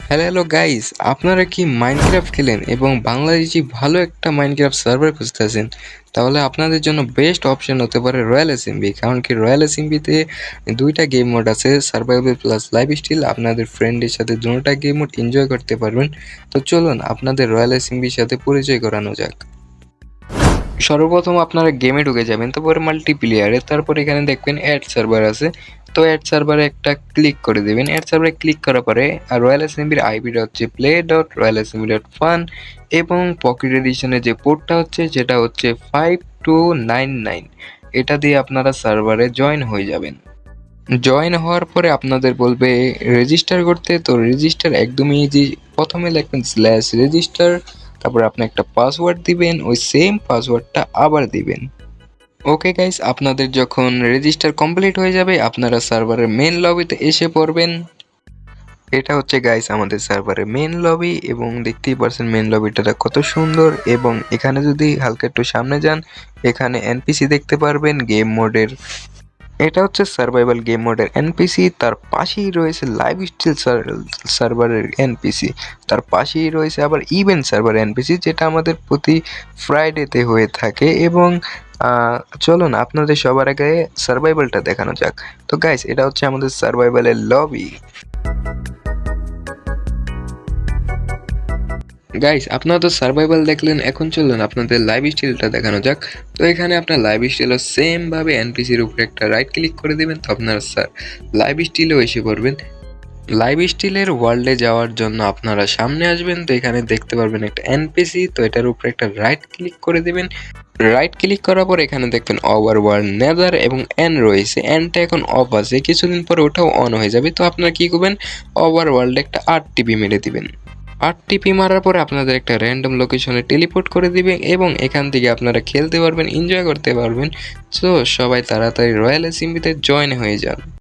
Hello guys, আপনারা কি Minecraft খেলেন এবং বাংলাদেশি ভালো একটা মাইনক্রাফট সার্ভার খুঁজতেছেন? তাহলে আপনাদের জন্য বেস্ট অপশন হতে পারে রয়্যাল এসএমবি। কারণ কি রয়্যাল এসএমবিতে দুইটা গেম মোড আছে, সার্ভাইভাল প্লাস লাইভ স্টিল। আপনাদের ফ্রেন্ডের সাথে দুটোটা গেম মোড এনজয় করতে পারবেন। তো চলুন আপনাদের রয়্যাল এসএমবির সাথে পরিচয় করানো যাক। সর্বপ্রথম আপনারা গেমে ঢুকে যাবেন, তারপরে মাল্টিপ্লেয়ারে, তারপর এখানে দেখবেন অ্যাড সার্ভার আছে। তো অ্যাড সার্ভারে একটা ক্লিক করে দেবেন। অ্যাড সার্ভারে ক্লিক করার পরে রয়্যাল এসএমবির আইপিটা হচ্ছে play.royalassembly.fun এবং পকেট এডিশনের যে পোর্টটা হচ্ছে যেটা হচ্ছে 5299। এটা দিয়ে আপনারা সার্ভারে জয়েন হয়ে যাবেন। জয়েন হওয়ার পরে আপনাদের বলবে রেজিস্টার করতে। তো রেজিস্টার একদমই ইজি। প্রথমে লিখবেন /রেজিস্টার, তারপরে আপনি একটা পাসওয়ার্ড দিবেন, ওই সেম পাসওয়ার্ডটা আবার দিবেন। ওকে গাইস, আপনাদের যখন রেজিস্টার কমপ্লিট হয়ে যাবে আপনারা সার্ভারের মেন লবিতে এসে পড়বেন। এটা হচ্ছে গাইস আমাদের সার্ভারের মেন লবি এবং দেখতেই পারছেন মেন লবিটা কত সুন্দর। এবং এখানে যদি হালকা একটু সামনে যান, এখানে এনপিসি দেখতে পারবেন গেম মোডের। এটা হচ্ছে সার্ভাইভাল গেম মোডের এনপিসি। তার পাশেই রয়েছে লাইভ স্টিল সার্ভারের এনপিসি। তার পাশেই রয়েছে আবার ইভেন্ট সার্ভার এনপিসি, যেটা আমাদের প্রতি ফ্রাইডেতে হয়ে থাকে। এবং চলুন আপনাদের সবার আগে সার্ভাইভালটা দেখানো যাক। তো গাইস, এটা হচ্ছে আমাদের সার্ভাইভালের লবি। গাইস, আপনারা তো সার্ভাইভাল দেখলেন, এখন চলুন আপনাদের লাইভ স্টিলটা দেখানো যাক। তো এখানে আপনার লাইভ স্টিলও সেম ভাবে এনপিসির উপরে একটা রাইট ক্লিক করে দেবেন, তো আপনারা লাইভ স্টিলেও এসে পড়বেন। লাইভ স্টিলের ওয়ার্ল্ডে যাওয়ার জন্য আপনারা সামনে আসবেন, তো এখানে দেখতে পারবেন একটা এনপিসি। তো এটার উপরে একটা রাইট ক্লিক করে দেবেন। রাইট ক্লিক করার পর এখানে দেখবেন ওভার ওয়ার্ল্ড নেদার এবং এন রয়েছে। এনটা এখন অফ আছে, কিছুদিন পরে ওটাও অন হয়ে যাবে। তো আপনারা কি করবেন, ওভার ওয়ার্ল্ডে একটা আরটিপি মেরে দিবেন। আরটিপি মারার পরে আপনাদের একটা র্যান্ডম লোকেশনে টেলিপোর্ট করে দিবে এবং এখান থেকে আপনারা খেলতে পারবেন, এনজয় করতে পারবেন। সো সবাই তাড়াতাড়ি রয়্যাল এসএমবিতে জয়েন হয়ে যান।